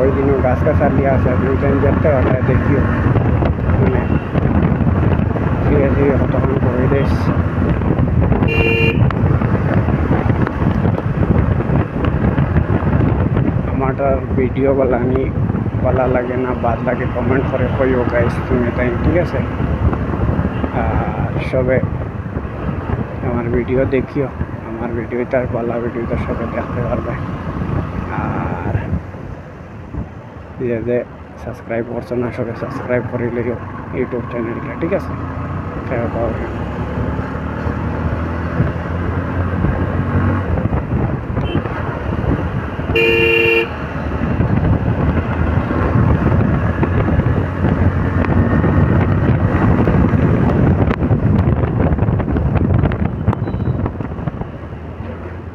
ওই দিনও গাছ গাছালি আছে দুইটাই যেতে হঠাৎ দেখিও মানে ধীরে ধীরে হতক্ষণ করে দিস আমারটার ভিডিও বানানি ভালো লাগে না বাদ লাগে কমেন্ট করে কইও গাইস তুমি তাই ঠিক আছে আর সবে আমার ভিডিও দেখিও আমার ভিডিওটা ভালো ভিডিওটা সবে দেখতে পারবে আর যে সাবস্ক্রাইব করছো না সবে সাবস্ক্রাইব করে লিও ইউটিউব চ্যানেলটা ঠিক আছে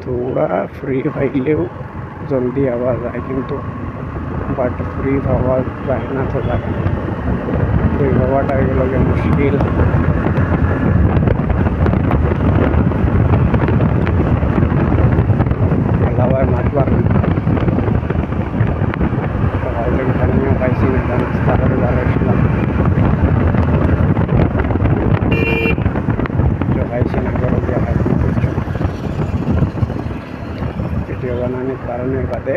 थोड़ा फ्री फाइलेও जल्दी आवाज़ आए किंतु बट फ्री आवाज़ जाए ना तो जाए फ्री हवाटा एगुलोके मुश्किल हवा मातबार सकाल থেকে খানিও খাইছি না নাস্তা করে আসলাম जो खाইছি না করে গিয়ে ভিডিও বানানোর কারণে বাদে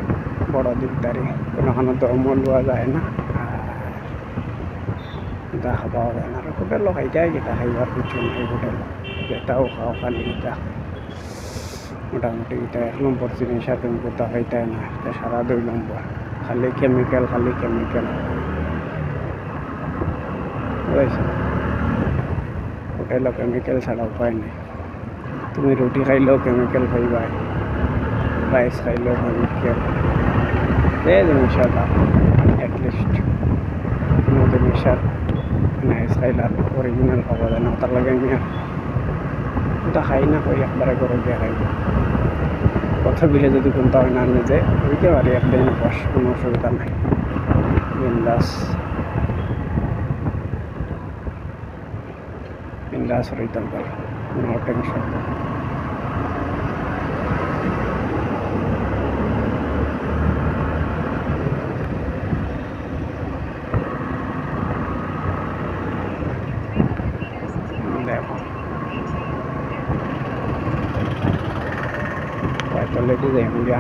বড় দিকদারি কোনো ধর্ম লওয়া যায় না দেখা পাওয়া যায় না আর হোটেল খাই যায় যেটা খাইবার কিছু নাই হোটেল যেটাও খাও খালি এটা মোটামুটি এটা 1 নম্বর জিনিস আর তুমি কোথাও খাইতাই না এটা সারা 2 নম্বর খালি কেমিক্যাল বুঝেছো হোটেলও কেমিক্যাল ছাড়া উপায় নেই তুমি রুটি খাইলেও কেমিক্যাল খাইবাই রাইস খাইলেও কেমিক্যাল এই জিনিসটা অ্যাটলিস্ট কোনো জিনিসের রাইস খাইলার অরিজিনাল খাওয়া যায় না তার লাগে আমি ওটা খাই না কই একবারে করে দিয়ে খাই কথা বিলে যদি কোনটা হয় না নিজে ওইতে পারি একদিন বস কোনো অসুবিধা নাই বিন্দাস রইতাম পারি নো টেনশন দেখো তাহলে কি যাই গিয়া